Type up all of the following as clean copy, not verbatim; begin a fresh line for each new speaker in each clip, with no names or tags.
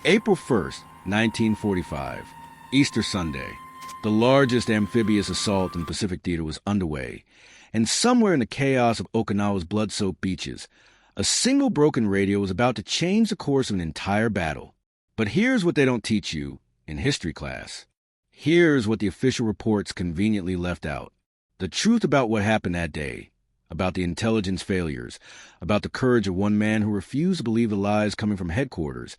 April 1st, 1945, Easter Sunday. The largest amphibious assault in the Pacific Theater was underway, and somewhere in the chaos of Okinawa's blood-soaked beaches, a single broken radio was about to change the course of an entire battle. But here's what they don't teach you in history class. Here's what the official reports conveniently left out. The truth about what happened that day, about the intelligence failures, about the courage of one man who refused to believe the lies coming from headquarters,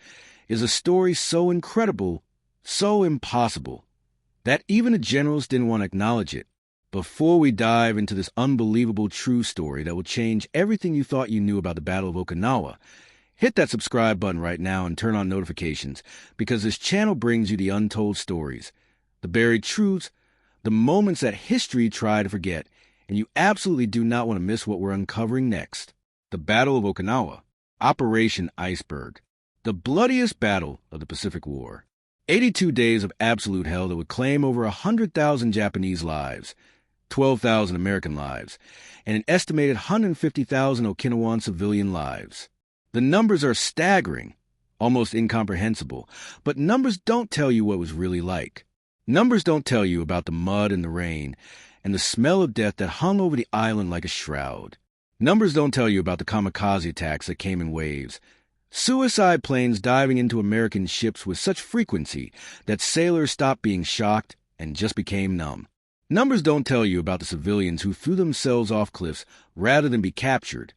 is a story so incredible, so impossible, that even the generals didn't want to acknowledge it. Before we dive into this unbelievable true story that will change everything you thought you knew about the Battle of Okinawa, hit that subscribe button right now and turn on notifications, because this channel brings you the untold stories, the buried truths, the moments that history tried to forget, and you absolutely do not want to miss what we're uncovering next. The Battle of Okinawa, Operation Iceberg, the bloodiest battle of the Pacific War. 82 days of absolute hell that would claim over 100,000 Japanese lives, 12,000 American lives, and an estimated 150,000 Okinawan civilian lives. The numbers are staggering, almost incomprehensible, but numbers don't tell you what it was really like. Numbers don't tell you about the mud and the rain, and the smell of death that hung over the island like a shroud. Numbers don't tell you about the kamikaze attacks that came in waves, suicide planes diving into American ships with such frequency that sailors stopped being shocked and just became numb. Numbers don't tell you about the civilians who threw themselves off cliffs rather than be captured,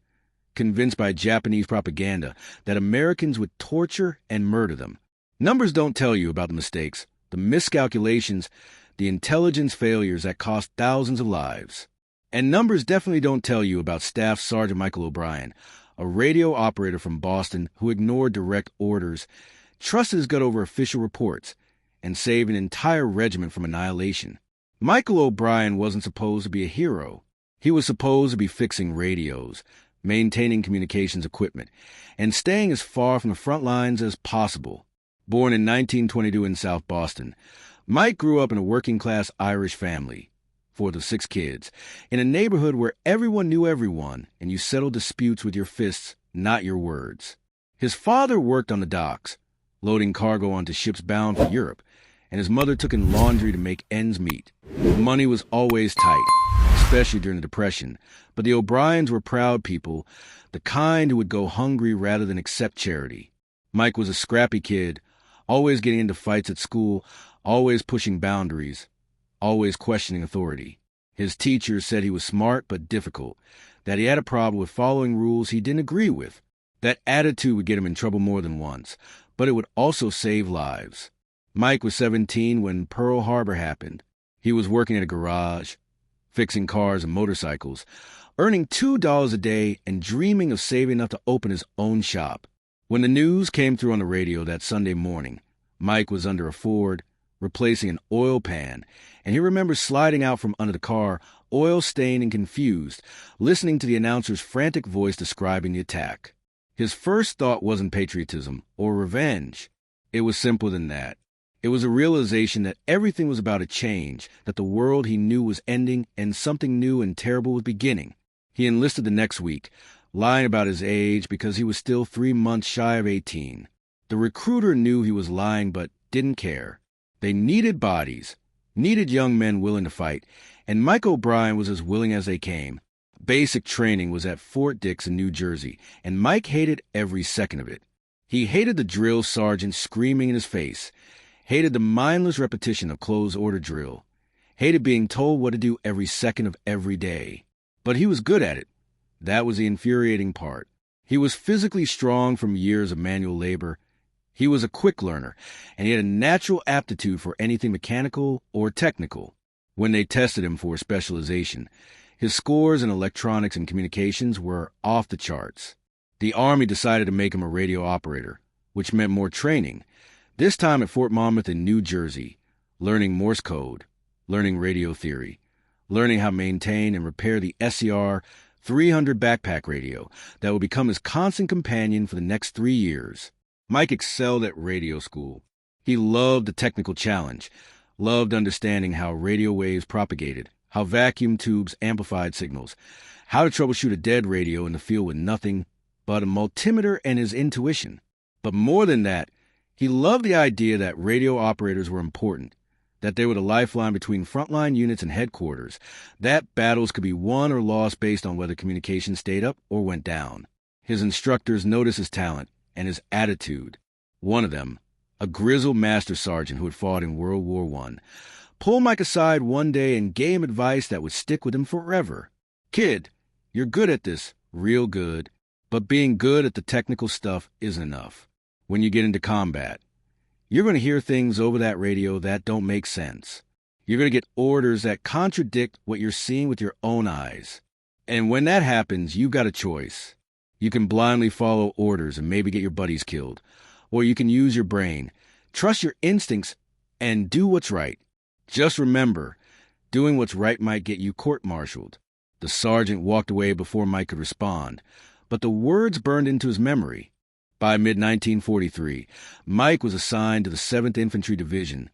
convinced by Japanese propaganda that Americans would torture and murder them. Numbers don't tell you about the mistakes, the miscalculations, the intelligence failures that cost thousands of lives. And numbers definitely don't tell you about Staff Sergeant Michael O'Brien, a radio operator from Boston who ignored direct orders, trusted his gut over official reports, and saved an entire regiment from annihilation. Michael O'Brien wasn't supposed to be a hero. He was supposed to be fixing radios, maintaining communications equipment, and staying as far from the front lines as possible. Born in 1922 in South Boston, Mike grew up in a working-class Irish family, fourth of 6 kids, in a neighborhood where everyone knew everyone, and you settled disputes with your fists, not your words. His father worked on the docks, loading cargo onto ships bound for Europe, and his mother took in laundry to make ends meet. Money was always tight, especially during the Depression, but the O'Briens were proud people, the kind who would go hungry rather than accept charity. Mike was a scrappy kid, always getting into fights at school, always pushing boundaries, always questioning authority. His teachers said he was smart but difficult, that he had a problem with following rules he didn't agree with. That attitude would get him in trouble more than once, but it would also save lives. Mike was 17 when Pearl Harbor happened. He was working at a garage, fixing cars and motorcycles, earning $2 a day and dreaming of saving enough to open his own shop. When the news came through on the radio that Sunday morning, Mike was under a Ford, replacing an oil pan, and he remembers sliding out from under the car, oil-stained and confused, listening to the announcer's frantic voice describing the attack. His first thought wasn't patriotism or revenge. It was simpler than that. It was a realization that everything was about to change, that the world he knew was ending and something new and terrible was beginning. He enlisted the next week, lying about his age because he was still 3 months shy of 18. The recruiter knew he was lying but didn't care. They needed bodies, needed young men willing to fight, and Mike O'Brien was as willing as they came. Basic training was at Fort Dix in New Jersey, and Mike hated every second of it. He hated the drill sergeant screaming in his face, hated the mindless repetition of close order drill, hated being told what to do every second of every day. But he was good at it. That was the infuriating part. He was physically strong from years of manual labor. He was a quick learner, and he had a natural aptitude for anything mechanical or technical. When they tested him for specialization, his scores in electronics and communications were off the charts. The Army decided to make him a radio operator, which meant more training, this time at Fort Monmouth in New Jersey, learning Morse code, learning radio theory, learning how to maintain and repair the SCR 300 backpack radio that would become his constant companion for the next 3 years. Mike excelled at radio school. He loved the technical challenge, loved understanding how radio waves propagated, how vacuum tubes amplified signals, how to troubleshoot a dead radio in the field with nothing but a multimeter and his intuition. But more than that, He loved the idea that radio operators were important, that they were the lifeline between frontline units and headquarters, that battles could be won or lost based on whether communication stayed up or went down. His instructors noticed his talent and his attitude. One of them, a grizzled master sergeant who had fought in World War I, pulled Mike aside one day and gave him advice that would stick with him forever. "Kid, you're good at this, real good, but being good at the technical stuff isn't enough. When you get into combat, you're going to hear things over that radio that don't make sense. You're going to get orders that contradict what you're seeing with your own eyes. And when that happens, you've got a choice. You can blindly follow orders and maybe get your buddies killed, or you can use your brain, trust your instincts, and do what's right. Just remember, doing what's right might get you court-martialed." The sergeant walked away before Mike could respond, but the words burned into his memory. By mid-1943, Mike was assigned to the 7th Infantry Division,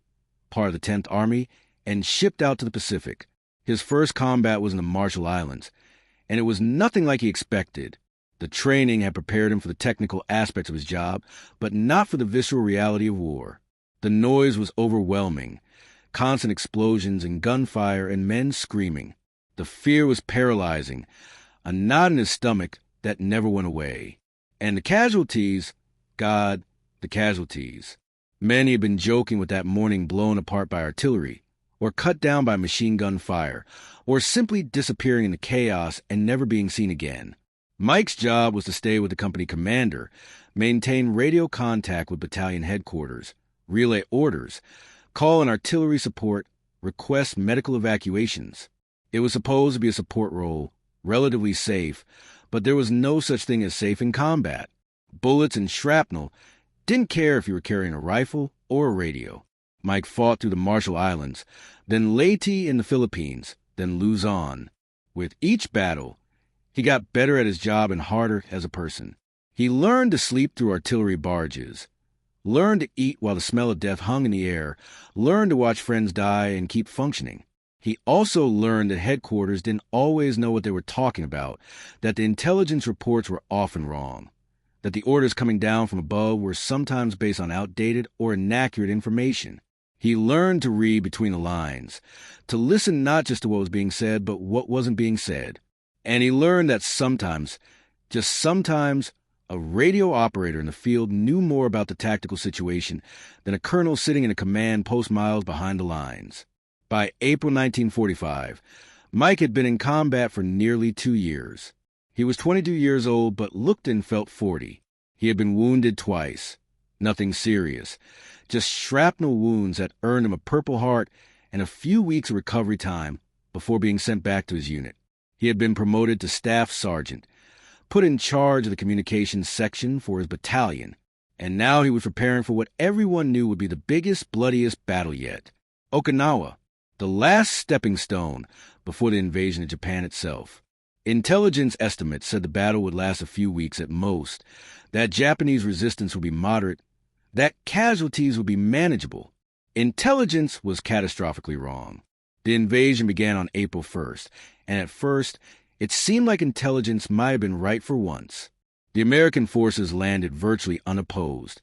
part of the 10th Army, and shipped out to the Pacific. His first combat was in the Marshall Islands, and it was nothing like he expected. The training had prepared him for the technical aspects of his job, but not for the visceral reality of war. The noise was overwhelming, constant explosions and gunfire and men screaming. The fear was paralyzing, a knot in his stomach that never went away. And the casualties, God, the casualties. Men he had been joking with that morning blown apart by artillery, or cut down by machine gun fire, or simply disappearing in the chaos and never being seen again. Mike's job was to stay with the company commander, maintain radio contact with battalion headquarters, relay orders, call in artillery support, request medical evacuations. It was supposed to be a support role, relatively safe, but there was no such thing as safe in combat. Bullets and shrapnel didn't care if you were carrying a rifle or a radio. Mike fought through the Marshall Islands, then Leyte in the Philippines, then Luzon. With each battle, he got better at his job and harder as a person. He learned to sleep through artillery barges, learned to eat while the smell of death hung in the air, learned to watch friends die and keep functioning. He also learned that headquarters didn't always know what they were talking about, that the intelligence reports were often wrong, that the orders coming down from above were sometimes based on outdated or inaccurate information. He learned to read between the lines, to listen not just to what was being said, but what wasn't being said. And he learned that sometimes, just sometimes, a radio operator in the field knew more about the tactical situation than a colonel sitting in a command post miles behind the lines. By April 1945, Mike had been in combat for nearly 2 years. He was 22 years old but looked and felt 40. He had been wounded twice. Nothing serious. Just shrapnel wounds that earned him a Purple Heart and a few weeks of recovery time before being sent back to his unit. He had been promoted to staff sergeant, put in charge of the communications section for his battalion, and now he was preparing for what everyone knew would be the biggest, bloodiest battle yet. Okinawa, the last stepping stone before the invasion of Japan itself. Intelligence estimates said the battle would last a few weeks at most, that Japanese resistance would be moderate, that casualties would be manageable. Intelligence was catastrophically wrong. The invasion began on April 1st, and at first, it seemed like intelligence might have been right for once. The American forces landed virtually unopposed,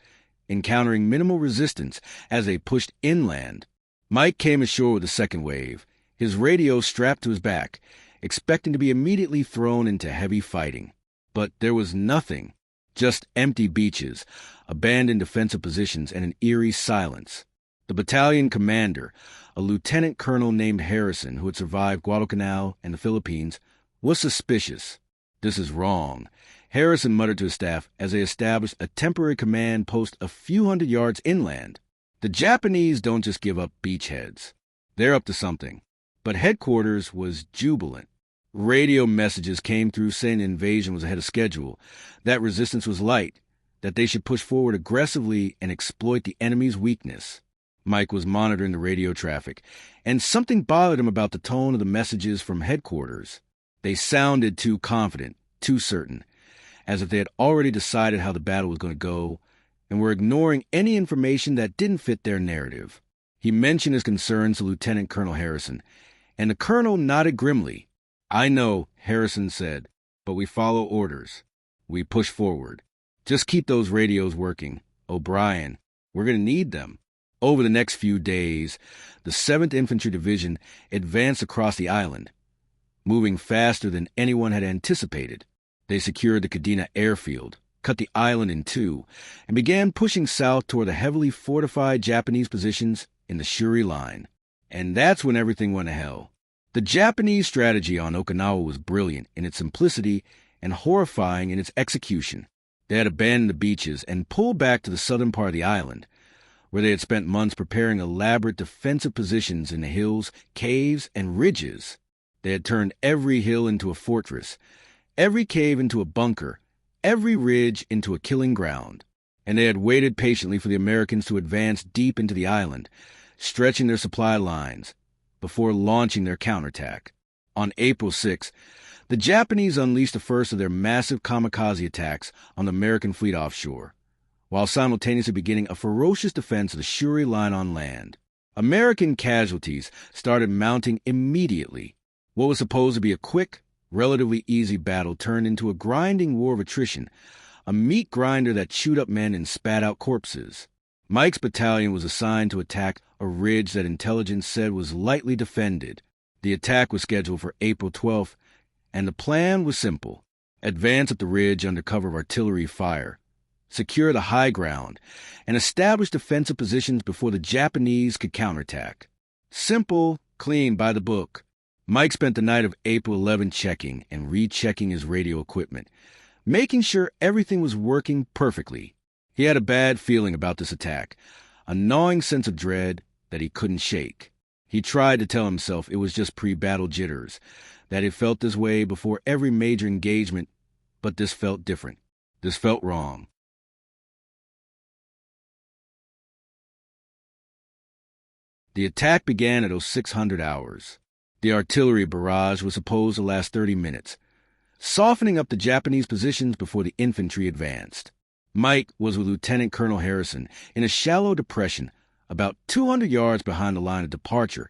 encountering minimal resistance as they pushed inland. Mike came ashore with the second wave, his radio strapped to his back, expecting to be immediately thrown into heavy fighting. But there was nothing, just empty beaches, abandoned defensive positions, and an eerie silence. The battalion commander, a lieutenant colonel named Harrison who had survived Guadalcanal and the Philippines, was suspicious. "This is wrong," Harrison muttered to his staff as they established a temporary command post a few hundred yards inland. The Japanese don't just give up beachheads. They're up to something. But headquarters was jubilant. Radio messages came through saying the invasion was ahead of schedule, that resistance was light, that they should push forward aggressively and exploit the enemy's weakness. Mike was monitoring the radio traffic, and something bothered him about the tone of the messages from headquarters. They sounded too confident, too certain, as if they had already decided how the battle was going to go, and were ignoring any information that didn't fit their narrative. He mentioned his concerns to Lieutenant Colonel Harrison, and the colonel nodded grimly. "I know," Harrison said, "but we follow orders. We push forward. Just keep those radios working. O'Brien, We're going to need them. Over the next few days, the 7th Infantry Division advanced across the island, moving faster than anyone had anticipated. They secured the Kadena airfield, cut the island in two, and began pushing south toward the heavily fortified Japanese positions in the Shuri Line. And that's when everything went to hell. The Japanese strategy on Okinawa was brilliant in its simplicity and horrifying in its execution. They had abandoned the beaches and pulled back to the southern part of the island, where they had spent months preparing elaborate defensive positions in the hills, caves, and ridges. They had turned every hill into a fortress, every cave into a bunker, every ridge into a killing ground. And they had waited patiently for the Americans to advance deep into the island, stretching their supply lines, before launching their counterattack. On April 6, the Japanese unleashed the first of their massive kamikaze attacks on the American fleet offshore, while simultaneously beginning a ferocious defense of the Shuri Line on land. American casualties started mounting immediately. What was supposed to be a quick, relatively easy battle turned into a grinding war of attrition, a meat grinder that chewed up men and spat out corpses. Mike's battalion was assigned to attack a ridge that intelligence said was lightly defended. The attack was scheduled for April 12th, and the plan was simple. Advance up the ridge under cover of artillery fire, secure the high ground, and establish defensive positions before the Japanese could counterattack. Simple, clean, by the book. Mike spent the night of April 11 checking and rechecking his radio equipment, making sure everything was working perfectly. He had a bad feeling about this attack, a gnawing sense of dread that he couldn't shake. He tried to tell himself it was just pre-battle jitters, that it felt this way before every major engagement, but this felt different. This felt wrong. The attack began at 0600 hours. The artillery barrage was supposed to last 30 minutes, softening up the Japanese positions before the infantry advanced. Mike was with Lieutenant Colonel Harrison in a shallow depression about 200 yards behind the line of departure,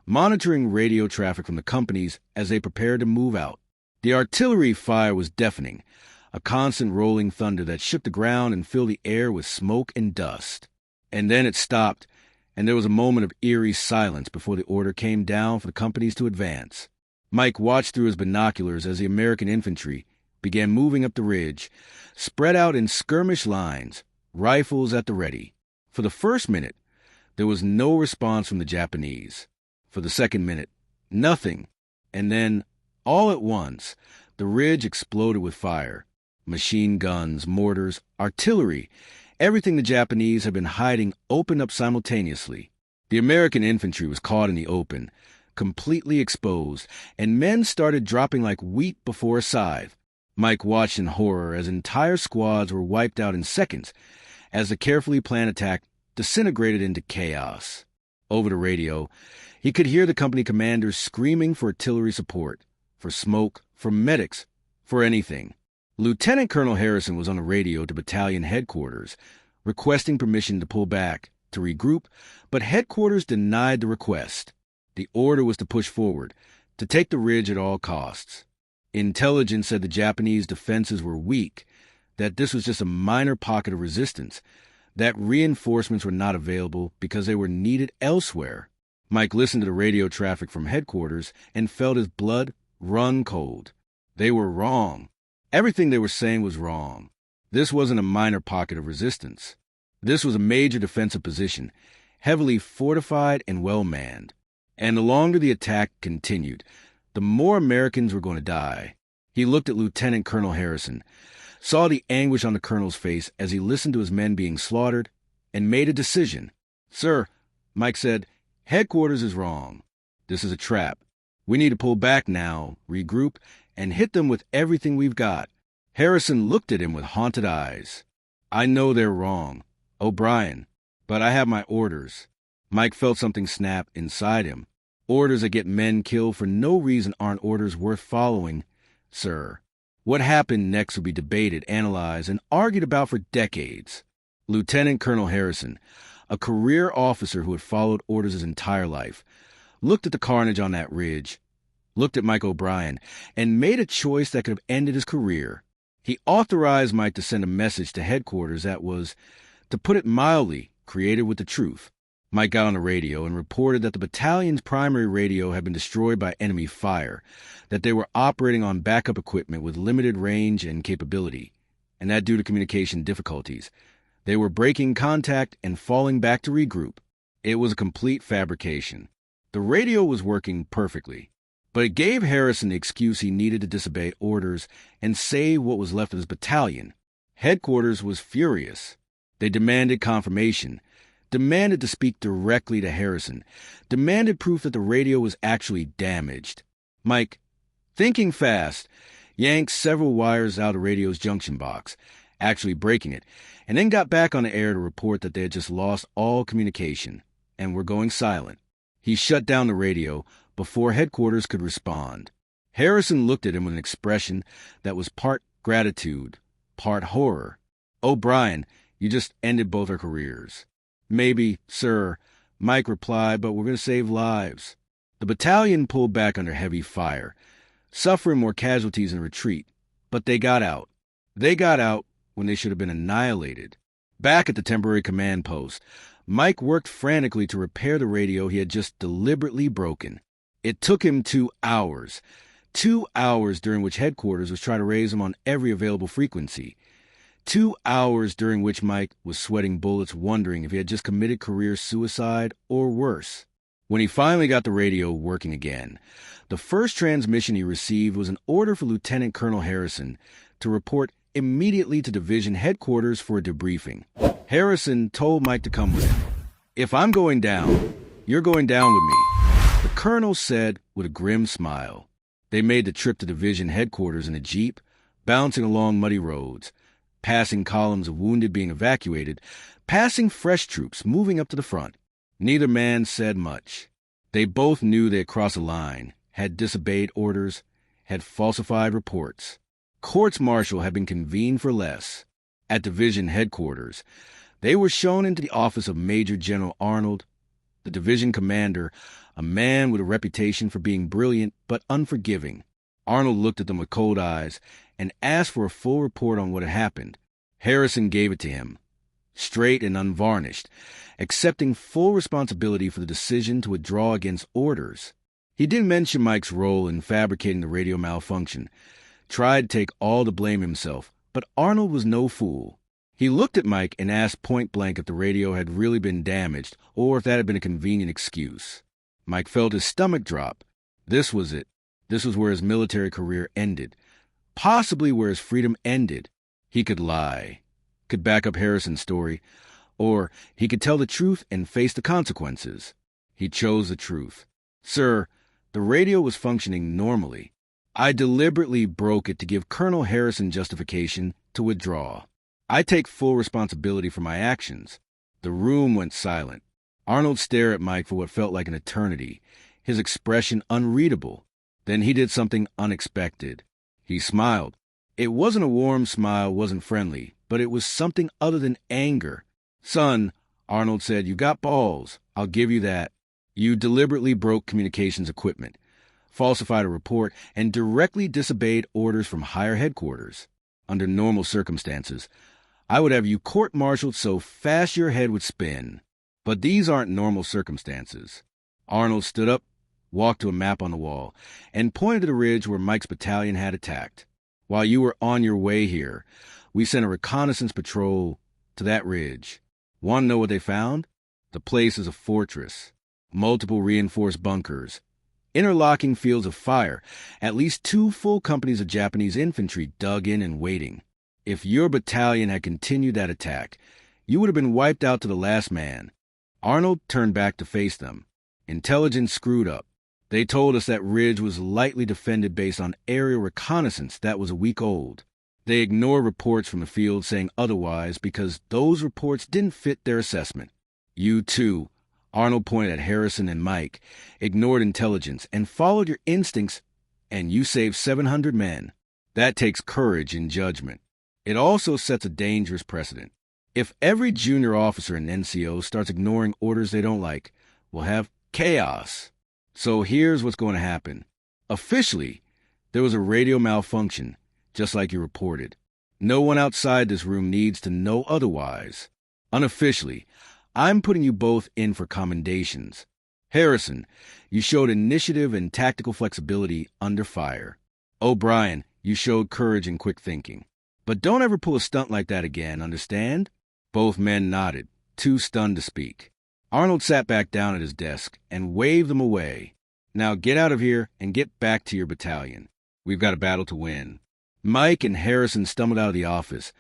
monitoring radio traffic from the companies as they prepared to move out. The artillery fire was deafening, a constant rolling thunder that shook the ground and filled the air with smoke and dust. And then it stopped, and there was a moment of eerie silence before the order came down for the companies to advance. Mike watched through his binoculars as the American infantry began moving up the ridge, spread out in skirmish lines, rifles at the ready. For the first minute, there was no response from the Japanese. For the second minute, nothing. And then, all at once, the ridge exploded with fire. Machine guns, mortars, artillery, everything the Japanese had been hiding opened up simultaneously. The American infantry was caught in the open, completely exposed, and men started dropping like wheat before a scythe. Mike watched in horror as entire squads were wiped out in seconds, as the carefully planned attack disintegrated into chaos. Over the radio, he could hear the company commanders screaming for artillery support, for smoke, for medics, for anything. Lieutenant Colonel Harrison was on the radio to battalion headquarters, requesting permission to pull back, to regroup, but headquarters denied the request. The order was to push forward, to take the ridge at all costs. Intelligence said the Japanese defenses were weak, that this was just a minor pocket of resistance, that reinforcements were not available because they were needed elsewhere. Mike listened to the radio traffic from headquarters and felt his blood run cold. They were wrong. Everything they were saying was wrong. This wasn't a minor pocket of resistance. This was a major defensive position, heavily fortified and well-manned. And the longer the attack continued, the more Americans were going to die. He looked at Lieutenant Colonel Harrison, saw the anguish on the colonel's face as he listened to his men being slaughtered, and made a decision. "Sir," Mike said, "headquarters is wrong. This is a trap. We need to pull back now, regroup, and hit them with everything we've got." Harrison looked at him with haunted eyes. "I know they're wrong, O'Brien, but I have my orders." Mike felt something snap inside him. Orders that get men killed for no reason aren't orders worth following, sir. What happened next would be debated, analyzed, and argued about for decades. Lieutenant Colonel Harrison, a career officer who had followed orders his entire life, looked at the carnage on that ridge, looked at Mike O'Brien, and made a choice that could have ended his career. He authorized Mike to send a message to headquarters that was, to put it mildly, created with the truth. Mike got on the radio and reported that the battalion's primary radio had been destroyed by enemy fire, that they were operating on backup equipment with limited range and capability, and that due to communication difficulties, they were breaking contact and falling back to regroup. It was a complete fabrication. The radio was working perfectly, but it gave Harrison the excuse he needed to disobey orders and save what was left of his battalion. Headquarters was furious. They demanded confirmation, demanded to speak directly to Harrison, demanded proof that the radio was actually damaged. Mike, thinking fast, yanked several wires out of the radio's junction box, actually breaking it, and then got back on the air to report that they had just lost all communication and were going silent. He shut down the radio before headquarters could respond. Harrison looked at him with an expression that was part gratitude, part horror. "Oh, Brian, you just ended both our careers." "Maybe, sir," Mike replied, "but we're going to save lives." The battalion pulled back under heavy fire, suffering more casualties in retreat, but they got out. They got out when they should have been annihilated. Back at the temporary command post, Mike worked frantically to repair the radio he had just deliberately broken. It took him 2 hours. 2 hours during which headquarters was trying to raise him on every available frequency. 2 hours during which Mike was sweating bullets, wondering if he had just committed career suicide or worse. When he finally got the radio working again, the first transmission he received was an order for Lieutenant Colonel Harrison to report immediately to division headquarters for a debriefing. Harrison told Mike to come with him. "If I'm going down, you're going down with me," the colonel said with a grim smile. They made the trip to division headquarters in a jeep, bouncing along muddy roads, passing columns of wounded being evacuated, passing fresh troops moving up to the front. Neither man said much. They both knew they had crossed a line, had disobeyed orders, had falsified reports. Courts-martial had been convened for less. At division headquarters, they were shown into the office of Major General Arnold, the division commander, a man with a reputation for being brilliant but unforgiving. Arnold looked at them with cold eyes and asked for a full report on what had happened. Harrison gave it to him, straight and unvarnished, accepting full responsibility for the decision to withdraw against orders. He didn't mention Mike's role in fabricating the radio malfunction, tried to take all the blame himself, but Arnold was no fool. He looked at Mike and asked point-blank if the radio had really been damaged or if that had been a convenient excuse. Mike felt his stomach drop. This was it. This was where his military career ended, possibly where his freedom ended. He could lie, could back up Harrison's story, or he could tell the truth and face the consequences. He chose the truth. "Sir, the radio was functioning normally. I deliberately broke it to give Colonel Harrison justification to withdraw. I take full responsibility for my actions." The room went silent. Arnold stared at Mike for what felt like an eternity, his expression unreadable. Then he did something unexpected. He smiled. It wasn't a warm smile, wasn't friendly, but it was something other than anger. "Son," Arnold said, "you got balls. I'll give you that. You deliberately broke communications equipment, falsified a report, and directly disobeyed orders from higher headquarters. Under normal circumstances, I would have you court-martialed so fast your head would spin. But these aren't normal circumstances." Arnold stood up, walked to a map on the wall, and pointed to the ridge where Mike's battalion had attacked. "While you were on your way here, we sent a reconnaissance patrol to that ridge. Want to know what they found? The place is a fortress. Multiple reinforced bunkers, interlocking fields of fire, at least 2 full companies of Japanese infantry dug in and waiting. If your battalion had continued that attack, you would have been wiped out to the last man." Arnold turned back to face them. "Intelligence screwed up. They told us that ridge was lightly defended based on aerial reconnaissance that was a week old. They ignored reports from the field saying otherwise because those reports didn't fit their assessment. You too," Arnold pointed at Harrison and Mike, "ignored intelligence and followed your instincts, and you saved 700 men. That takes courage and judgment. It also sets a dangerous precedent. If every junior officer in NCO starts ignoring orders they don't like, we'll have chaos. So here's what's going to happen. Officially, there was a radio malfunction, just like you reported. No one outside this room needs to know otherwise. Unofficially, I'm putting you both in for commendations. Harrison, you showed initiative and tactical flexibility under fire. O'Brien, you showed courage and quick thinking. But don't ever pull a stunt like that again, understand?" Both men nodded, too stunned to speak. Arnold sat back down at his desk and waved them away. "Now get out of here and get back to your battalion. We've got a battle to win." Mike and Harrison stumbled out of the office,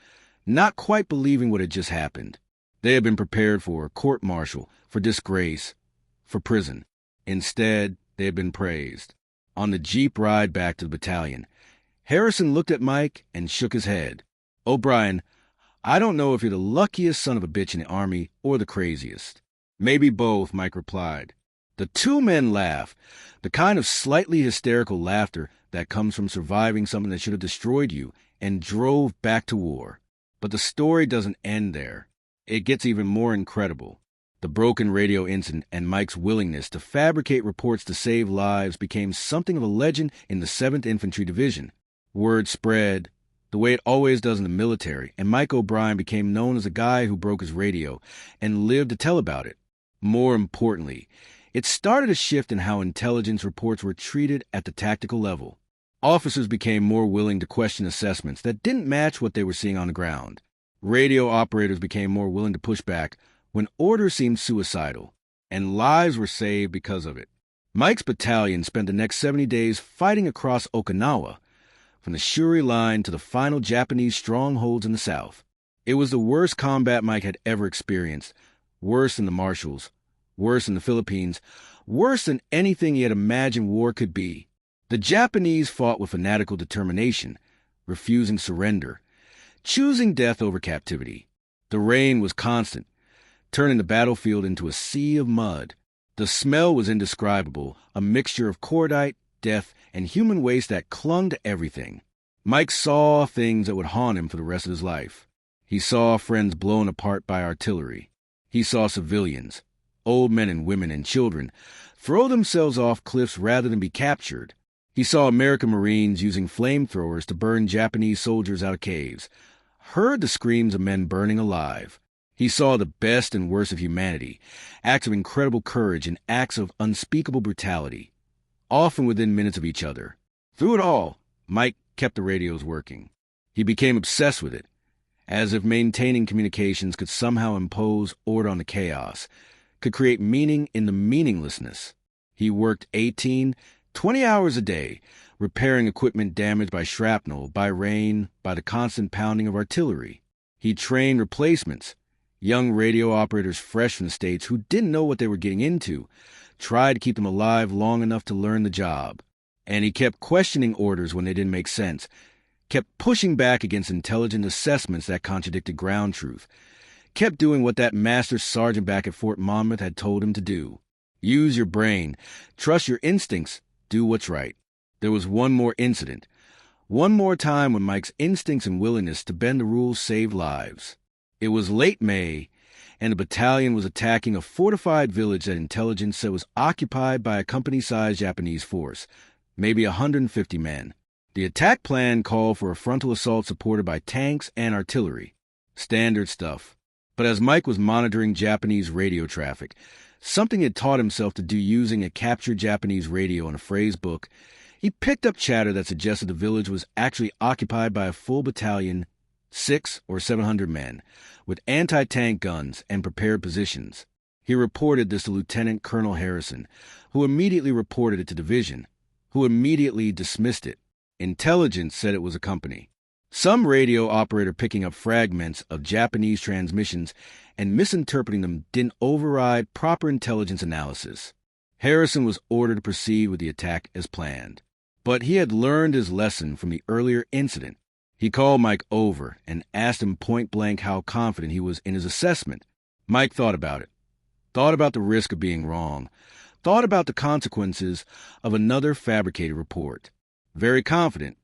not quite believing what had just happened. They had been prepared for a court-martial, for disgrace, for prison. Instead, they had been praised. On the jeep ride back to the battalion, Harrison looked at Mike and shook his head. "O'Brien, I don't know if you're the luckiest son of a bitch in the Army or the craziest." "Maybe both," Mike replied. The two men laughed, the kind of slightly hysterical laughter that comes from surviving something that should have destroyed you, and drove back to war. But the story doesn't end there. It gets even more incredible. The broken radio incident and Mike's willingness to fabricate reports to save lives became something of a legend in the 7th Infantry Division. Word spread, the way it always does in the military, and Mike O'Brien became known as a guy who broke his radio and lived to tell about it. More importantly, it started a shift in how intelligence reports were treated at the tactical level. Officers became more willing to question assessments that didn't match what they were seeing on the ground. Radio operators became more willing to push back when orders seemed suicidal, and lives were saved because of it. Mike's battalion spent the next 70 days fighting across Okinawa, from the Shuri Line to the final Japanese strongholds in the south. It was the worst combat Mike had ever experienced, worse than the Marshalls, worse than the Philippines, worse than anything he had imagined war could be. The Japanese fought with fanatical determination, refusing surrender, choosing death over captivity. The rain was constant, turning the battlefield into a sea of mud. The smell was indescribable, a mixture of cordite, death, and human waste that clung to everything. Mike saw things that would haunt him for the rest of his life. He saw friends blown apart by artillery. He saw civilians, old men and women and children, throw themselves off cliffs rather than be captured. He saw American Marines using flamethrowers to burn Japanese soldiers out of caves, heard the screams of men burning alive. He saw the best and worst of humanity, acts of incredible courage and acts of unspeakable brutality, often within minutes of each other. Through it all, Mike kept the radios working. He became obsessed with it, as if maintaining communications could somehow impose order on the chaos, could create meaning in the meaninglessness. He worked 18, 20 hours a day, repairing equipment damaged by shrapnel, by rain, by the constant pounding of artillery. He trained replacements, young radio operators fresh from the States who didn't know what they were getting into, tried to keep them alive long enough to learn the job. And he kept questioning orders when they didn't make sense, kept pushing back against intelligent assessments that contradicted ground truth, kept doing what that master sergeant back at Fort Monmouth had told him to do. Use your brain, trust your instincts, do what's right. There was one more incident, one more time when Mike's instincts and willingness to bend the rules saved lives. It was late May, and the battalion was attacking a fortified village that intelligence said was occupied by a company-sized Japanese force, maybe 150 men. The attack plan called for a frontal assault supported by tanks and artillery. Standard stuff. But as Mike was monitoring Japanese radio traffic, something he had taught himself to do using a captured Japanese radio in a phrase book, he picked up chatter that suggested the village was actually occupied by a full battalion, 600 or 700 men, with anti-tank guns and prepared positions. He reported this to Lieutenant Colonel Harrison, who immediately reported it to division, who immediately dismissed it. Intelligence said it was a company. Some radio operator picking up fragments of Japanese transmissions and misinterpreting them didn't override proper intelligence analysis. Harrison was ordered to proceed with the attack as planned. But he had learned his lesson from the earlier incident. He called Mike over and asked him point-blank how confident he was in his assessment. Mike thought about it, thought about the risk of being wrong, thought about the consequences of another fabricated report. Very confident,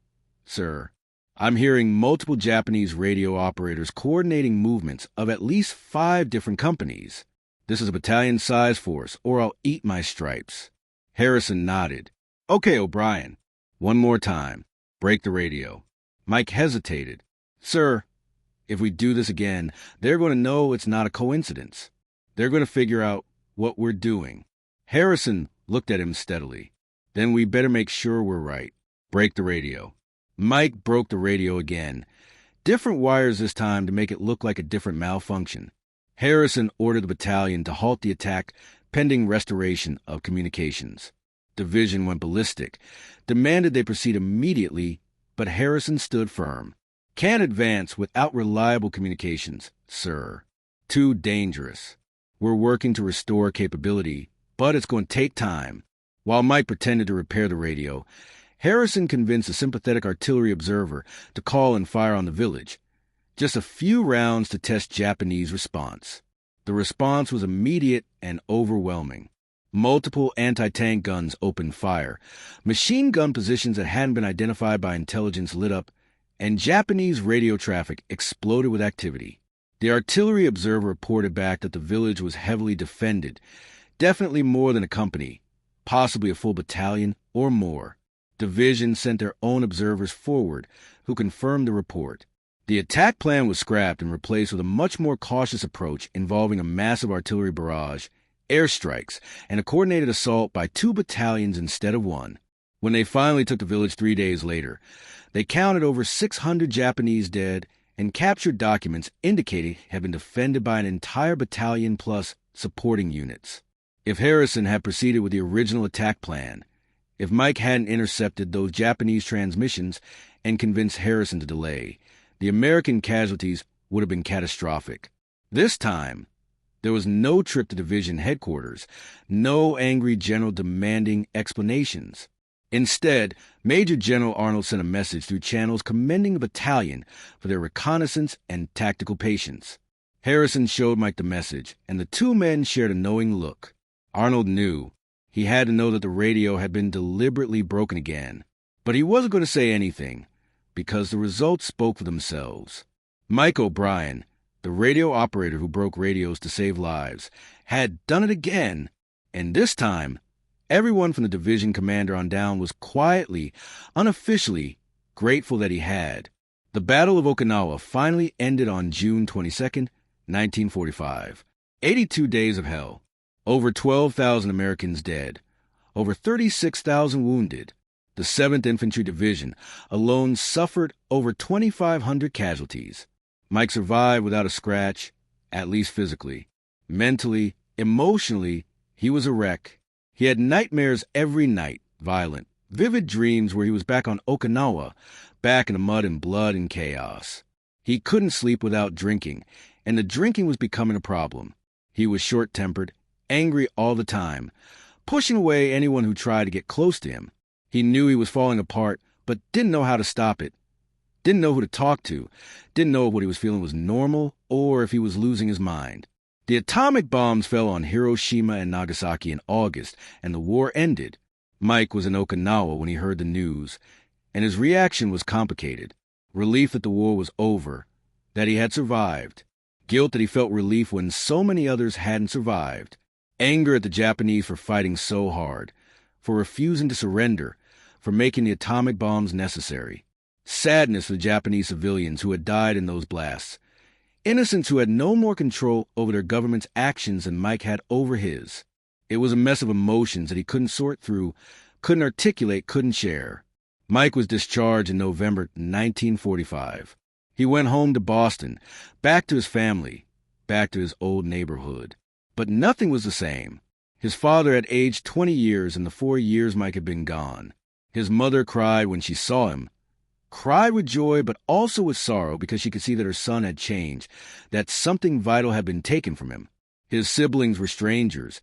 sir. I'm hearing multiple Japanese radio operators coordinating movements of at least 5 different companies. This is a battalion-sized force, or I'll eat my stripes. Harrison nodded. Okay, O'Brien. One more time. Break the radio. Mike hesitated. Sir, if we do this again, they're going to know it's not a coincidence. They're going to figure out what we're doing. Harrison looked at him steadily. Then we better make sure we're right. Break the radio. Mike broke the radio again. Different wires this time to make it look like a different malfunction. Harrison ordered the battalion to halt the attack pending restoration of communications. Division went ballistic, demanded they proceed immediately, but Harrison stood firm. Can't advance without reliable communications, sir. Too dangerous. We're working to restore capability, but it's going to take time. While Mike pretended to repair the radio, Harrison convinced a sympathetic artillery observer to call and fire on the village. Just a few rounds to test Japanese response. The response was immediate and overwhelming. Multiple anti-tank guns opened fire. Machine gun positions that hadn't been identified by intelligence lit up, and Japanese radio traffic exploded with activity. The artillery observer reported back that the village was heavily defended, definitely more than a company, possibly a full battalion or more. Division sent their own observers forward, who confirmed the report. The attack plan was scrapped and replaced with a much more cautious approach involving a massive artillery barrage, airstrikes, and a coordinated assault by 2 battalions instead of 1. When they finally took the village 3 days later, they counted over 600 Japanese dead and captured documents indicating it had been defended by an entire battalion plus supporting units. If Harrison had proceeded with the original attack plan, if Mike hadn't intercepted those Japanese transmissions and convinced Harrison to delay, the American casualties would have been catastrophic. This time, there was no trip to division headquarters, no angry general demanding explanations. Instead, Major General Arnold sent a message through channels commending the battalion for their reconnaissance and tactical patience. Harrison showed Mike the message, and the 2 men shared a knowing look. Arnold knew. He had to know that the radio had been deliberately broken again. But he wasn't going to say anything, because the results spoke for themselves. Mike O'Brien, the radio operator who broke radios to save lives, had done it again, and this time, everyone from the division commander on down was quietly, unofficially, grateful that he had. The Battle of Okinawa finally ended on June 22, 1945. 82 days of hell. Over 12,000 Americans dead. Over 36,000 wounded. The 7th Infantry Division alone suffered over 2,500 casualties. Mike survived without a scratch, at least physically. Mentally, emotionally, he was a wreck. He had nightmares every night, violent, vivid dreams where he was back on Okinawa, back in the mud and blood and chaos. He couldn't sleep without drinking, and the drinking was becoming a problem. He was short-tempered, angry all the time, pushing away anyone who tried to get close to him. He knew he was falling apart, but didn't know how to stop it. Didn't know who to talk to. Didn't know if what he was feeling was normal or if he was losing his mind. The atomic bombs fell on Hiroshima and Nagasaki in August, and the war ended. Mike was in Okinawa when he heard the news, and his reaction was complicated. Relief that the war was over, that he had survived. Guilt that he felt relief when so many others hadn't survived. Anger at the Japanese for fighting so hard, for refusing to surrender, for making the atomic bombs necessary. Sadness for the Japanese civilians who had died in those blasts. Innocents who had no more control over their government's actions than Mike had over his. It was a mess of emotions that he couldn't sort through, couldn't articulate, couldn't share. Mike was discharged in November 1945. He went home to Boston, back to his family, back to his old neighborhood. But nothing was the same. His father had aged 20 years in the 4 years Mike had been gone. His mother cried when she saw him. Cried with joy, but also with sorrow because she could see that her son had changed, that something vital had been taken from him. His siblings were strangers.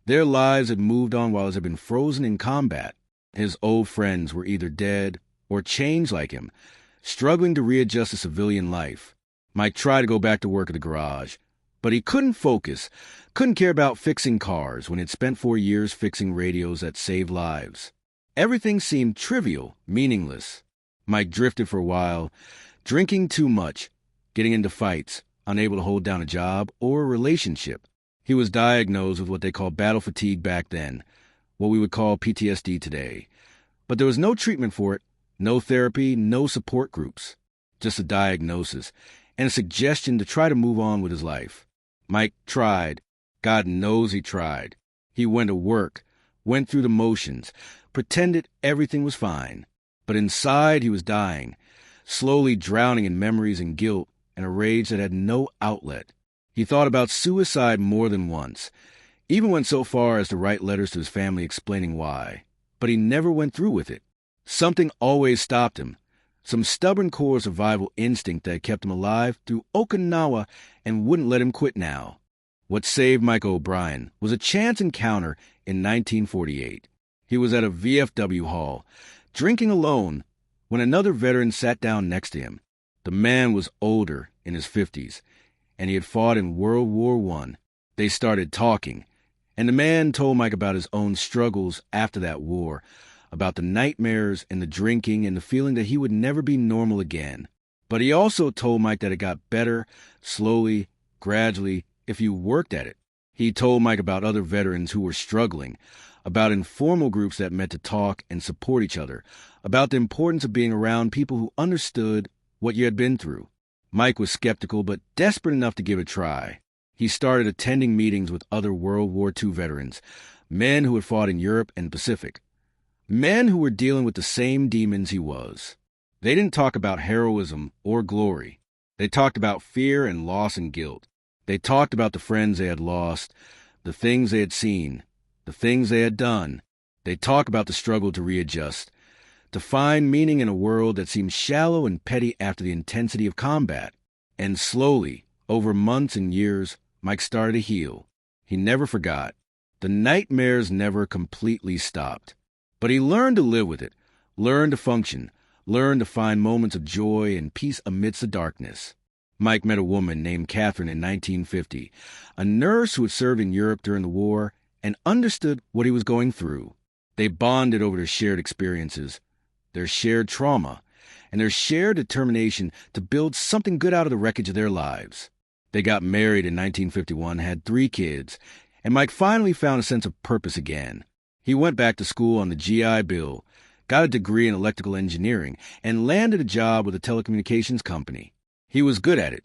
Their lives had moved on while his had been frozen in combat. His old friends were either dead or changed like him, struggling to readjust to civilian life. Mike tried to go back to work at the garage, but he couldn't focus, couldn't care about fixing cars when he'd spent 4 years fixing radios that saved lives. Everything seemed trivial, meaningless. Mike drifted for a while, drinking too much, getting into fights, unable to hold down a job or a relationship. He was diagnosed with what they called battle fatigue back then, what we would call PTSD today. But there was no treatment for it, no therapy, no support groups. Just a diagnosis and a suggestion to try to move on with his life. Mike tried, God knows he tried. He went to work, went through the motions, pretended everything was fine. But inside he was dying, slowly drowning in memories and guilt and a rage that had no outlet. He thought about suicide more than once, even went so far as to write letters to his family explaining why. But he never went through with it. Something always stopped him, some stubborn core survival instinct that kept him alive through Okinawa and wouldn't let him quit now. What saved Mike O'Brien was a chance encounter in 1948. He was at a VFW hall, drinking alone, when another veteran sat down next to him. The man was older, in his 50s, and he had fought in World War I. They started talking, and the man told Mike about his own struggles after that war, about the nightmares and the drinking and the feeling that he would never be normal again. But he also told Mike that it got better, slowly, gradually, if you worked at it. He told Mike about other veterans who were struggling, about informal groups that met to talk and support each other, about the importance of being around people who understood what you had been through. Mike was skeptical but desperate enough to give it a try. He started attending meetings with other World War II veterans, men who had fought in Europe and Pacific, men who were dealing with the same demons he was. They didn't talk about heroism or glory. They talked about fear and loss and guilt. They talked about the friends they had lost, the things they had seen, the things they had done. They talked about the struggle to readjust, to find meaning in a world that seemed shallow and petty after the intensity of combat. And slowly, over months and years, Mike started to heal. He never forgot. The nightmares never completely stopped. But he learned to live with it, learned to function, learned to find moments of joy and peace amidst the darkness. Mike met a woman named Catherine in 1950, a nurse who had served in Europe during the war and understood what he was going through. They bonded over their shared experiences, their shared trauma, and their shared determination to build something good out of the wreckage of their lives. They got married in 1951, had 3 kids, and Mike finally found a sense of purpose again. He went back to school on the GI Bill, got a degree in electrical engineering, and landed a job with a telecommunications company. He was good at it.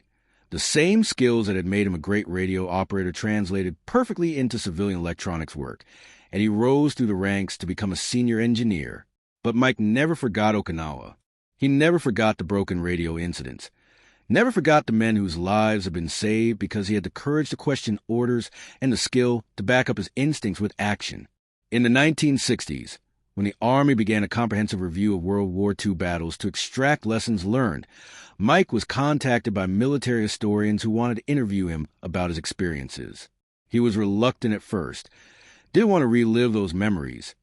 The same skills that had made him a great radio operator translated perfectly into civilian electronics work, and he rose through the ranks to become a senior engineer. But Mike never forgot Okinawa. He never forgot the broken radio incidents. Never forgot the men whose lives had been saved because he had the courage to question orders and the skill to back up his instincts with action. In the 1960s, when the Army began a comprehensive review of World War II battles to extract lessons learned, Mike was contacted by military historians who wanted to interview him about his experiences. He was reluctant at first, didn't want to relive those memories,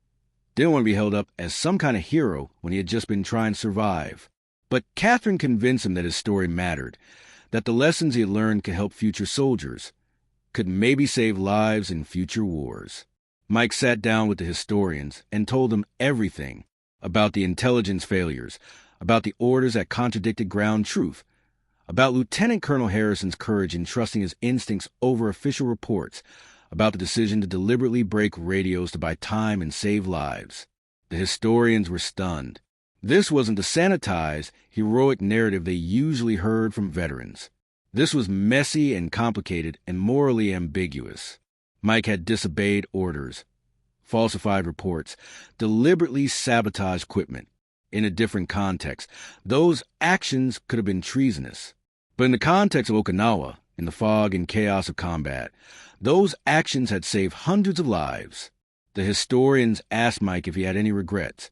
didn't want to be held up as some kind of hero when he had just been trying to survive. But Catherine convinced him that his story mattered, that the lessons he had learned could help future soldiers, could maybe save lives in future wars. Mike sat down with the historians and told them everything about the intelligence failures, about the orders that contradicted ground truth, about Lieutenant Colonel Harrison's courage in trusting his instincts over official reports, about the decision to deliberately break radios to buy time and save lives. The historians were stunned. This wasn't the sanitized, heroic narrative they usually heard from veterans. This was messy and complicated and morally ambiguous. Mike had disobeyed orders, falsified reports, deliberately sabotaged equipment. In a different context, those actions could have been treasonous. But in the context of Okinawa, in the fog and chaos of combat, those actions had saved hundreds of lives. The historians asked Mike if he had any regrets,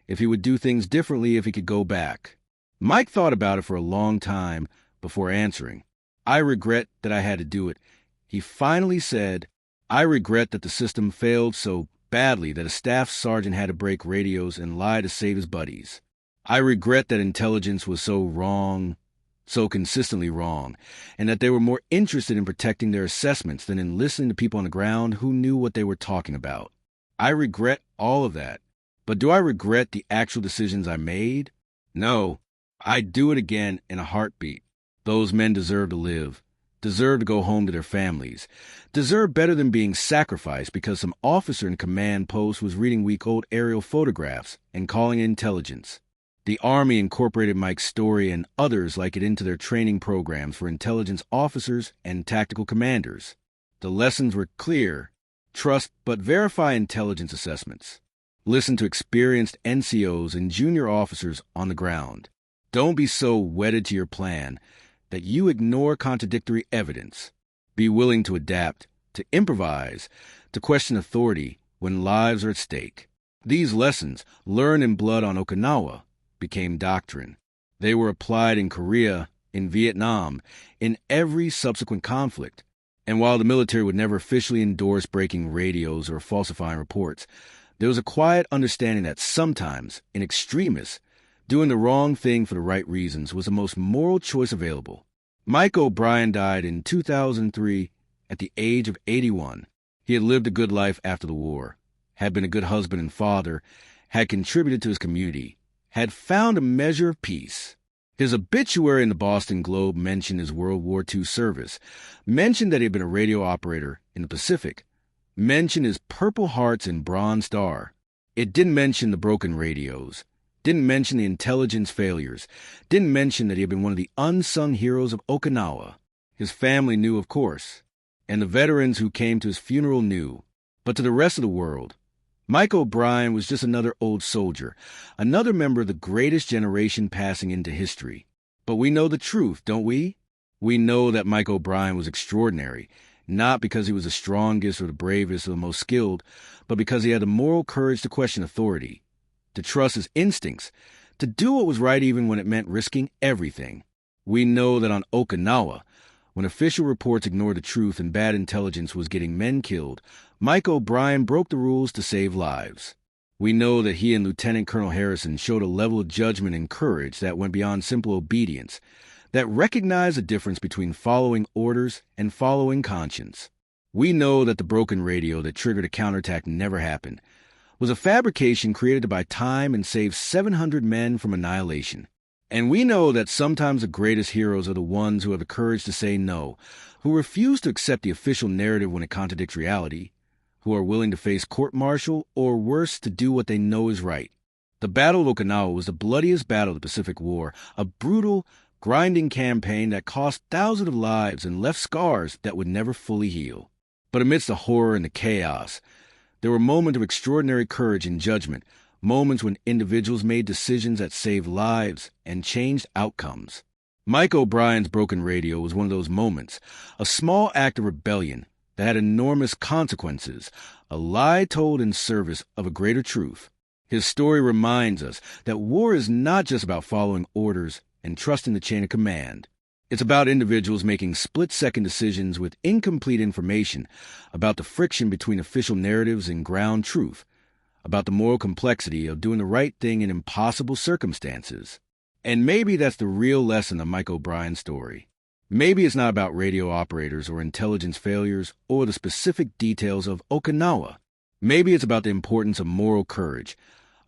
if he would do things differently if he could go back. Mike thought about it for a long time before answering. "I regret that I had to do it." He finally said, "I regret that the system failed so badly that a staff sergeant had to break radios and lie to save his buddies. I regret that intelligence was so wrong, so consistently wrong, and that they were more interested in protecting their assessments than in listening to people on the ground who knew what they were talking about. I regret all of that. But do I regret the actual decisions I made? No. I'd do it again in a heartbeat. Those men deserve to live, deserve to go home to their families, deserve better than being sacrificed because some officer in a command post was reading week-old aerial photographs and calling it intelligence. The Army incorporated Mike's story and others like it into their training programs for intelligence officers and tactical commanders. The lessons were clear. Trust but verify intelligence assessments. Listen to experienced NCOs and junior officers on the ground. Don't be so wedded to your plan that you ignore contradictory evidence. Be willing to adapt, to improvise, to question authority when lives are at stake. These lessons, learned in blood on Okinawa, became doctrine. They were applied in Korea, in Vietnam, in every subsequent conflict. And while the military would never officially endorse breaking radios or falsifying reports, there was a quiet understanding that sometimes, in extremis, doing the wrong thing for the right reasons was the most moral choice available. Mike O'Brien died in 2003 at the age of 81. He had lived a good life after the war, had been a good husband and father, had contributed to his community, had found a measure of peace. His obituary in the Boston Globe mentioned his World War II service, mentioned that he had been a radio operator in the Pacific, mentioned his Purple Hearts and Bronze Star. It didn't mention the broken radios, didn't mention the intelligence failures, didn't mention that he had been one of the unsung heroes of Okinawa. His family knew, of course, and the veterans who came to his funeral knew. But to the rest of the world, Mike O'Brien was just another old soldier, another member of the greatest generation passing into history. But we know the truth, don't we? We know that Mike O'Brien was extraordinary, not because he was the strongest or the bravest or the most skilled, but because he had the moral courage to question authority, to trust his instincts, to do what was right even when it meant risking everything. We know that on Okinawa, when official reports ignored the truth and bad intelligence was getting men killed, Mike O'Brien broke the rules to save lives. We know that he and Lieutenant Colonel Harrison showed a level of judgment and courage that went beyond simple obedience, that recognized the difference between following orders and following conscience. We know that the broken radio that triggered a counterattack never happened, was a fabrication created by time and saved 700 men from annihilation. And we know that sometimes the greatest heroes are the ones who have the courage to say no, who refuse to accept the official narrative when it contradicts reality, who are willing to face court-martial or worse, to do what they know is right. The Battle of Okinawa was the bloodiest battle of the Pacific War, a brutal, grinding campaign that cost thousands of lives and left scars that would never fully heal. But amidst the horror and the chaos, there were moments of extraordinary courage and judgment, moments when individuals made decisions that saved lives and changed outcomes. Mike O'Brien's broken radio was one of those moments, a small act of rebellion that had enormous consequences, a lie told in service of a greater truth. His story reminds us that war is not just about following orders and trusting the chain of command. It's about individuals making split-second decisions with incomplete information, about the friction between official narratives and ground truth, about the moral complexity of doing the right thing in impossible circumstances. And maybe that's the real lesson of Mike O'Brien's story. Maybe it's not about radio operators or intelligence failures or the specific details of Okinawa. Maybe it's about the importance of moral courage,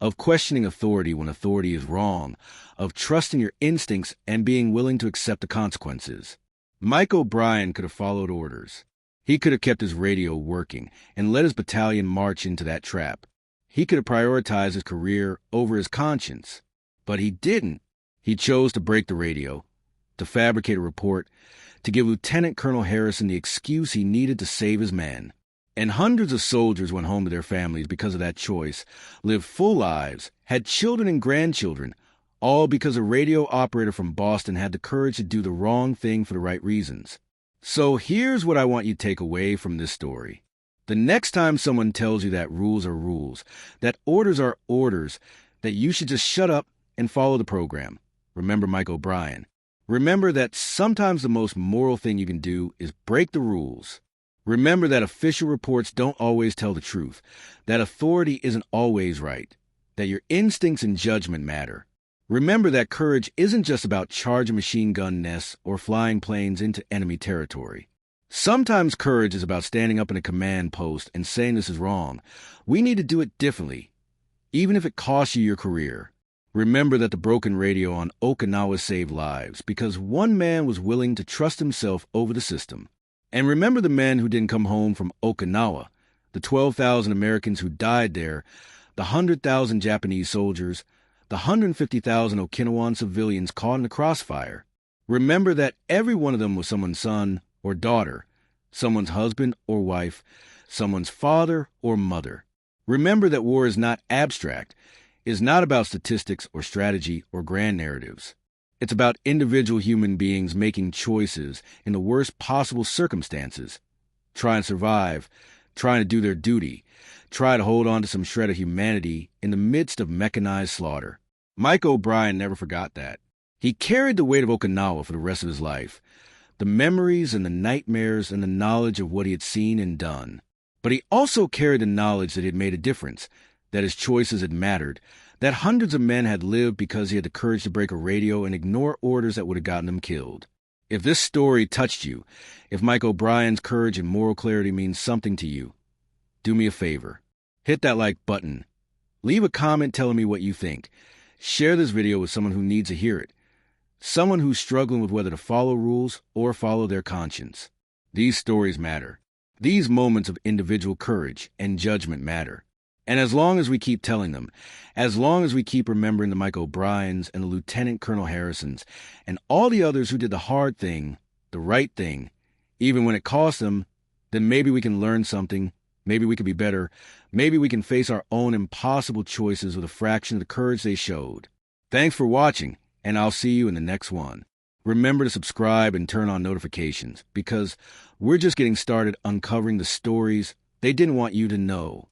of questioning authority when authority is wrong, of trusting your instincts and being willing to accept the consequences. Mike O'Brien could have followed orders. He could have kept his radio working and let his battalion march into that trap. He could have prioritized his career over his conscience. But he didn't. He chose to break the radio, to fabricate a report, to give Lieutenant Colonel Harrison the excuse he needed to save his men. And hundreds of soldiers went home to their families because of that choice, lived full lives, had children and grandchildren, all because a radio operator from Boston had the courage to do the wrong thing for the right reasons. So here's what I want you to take away from this story. The next time someone tells you that rules are rules, that orders are orders, that you should just shut up and follow the program, remember Mike O'Brien. Remember that sometimes the most moral thing you can do is break the rules. Remember that official reports don't always tell the truth, that authority isn't always right, that your instincts and judgment matter. Remember that courage isn't just about charging machine gun nests or flying planes into enemy territory. Sometimes courage is about standing up in a command post and saying this is wrong. We need to do it differently, even if it costs you your career. Remember that the broken radio on Okinawa saved lives because one man was willing to trust himself over the system. And remember the men who didn't come home from Okinawa, the 12,000 Americans who died there, the 100,000 Japanese soldiers, the 150,000 Okinawan civilians caught in the crossfire. Remember that every one of them was someone's son or daughter, someone's husband or wife, someone's father or mother. Remember that war is not abstract, is not about statistics or strategy or grand narratives. It's about individual human beings making choices in the worst possible circumstances, trying to survive, trying to do their duty, try to hold on to some shred of humanity in the midst of mechanized slaughter. Mike O'Brien never forgot that. He carried the weight of Okinawa for the rest of his life, the memories and the nightmares and the knowledge of what he had seen and done. But he also carried the knowledge that he had made a difference, that his choices had mattered, that hundreds of men had lived because he had the courage to break a radio and ignore orders that would have gotten them killed. If this story touched you, if Mike O'Brien's courage and moral clarity means something to you, do me a favor. Hit that like button. Leave a comment telling me what you think. Share this video with someone who needs to hear it. Someone who's struggling with whether to follow rules or follow their conscience. These stories matter. These moments of individual courage and judgment matter. And as long as we keep telling them, as long as we keep remembering the Mike O'Briens and the Lieutenant Colonel Harrisons and all the others who did the hard thing, the right thing, even when it cost them, then maybe we can learn something, maybe we can be better, maybe we can face our own impossible choices with a fraction of the courage they showed. Thanks for watching, and I'll see you in the next one. Remember to subscribe and turn on notifications, because we're just getting started uncovering the stories they didn't want you to know.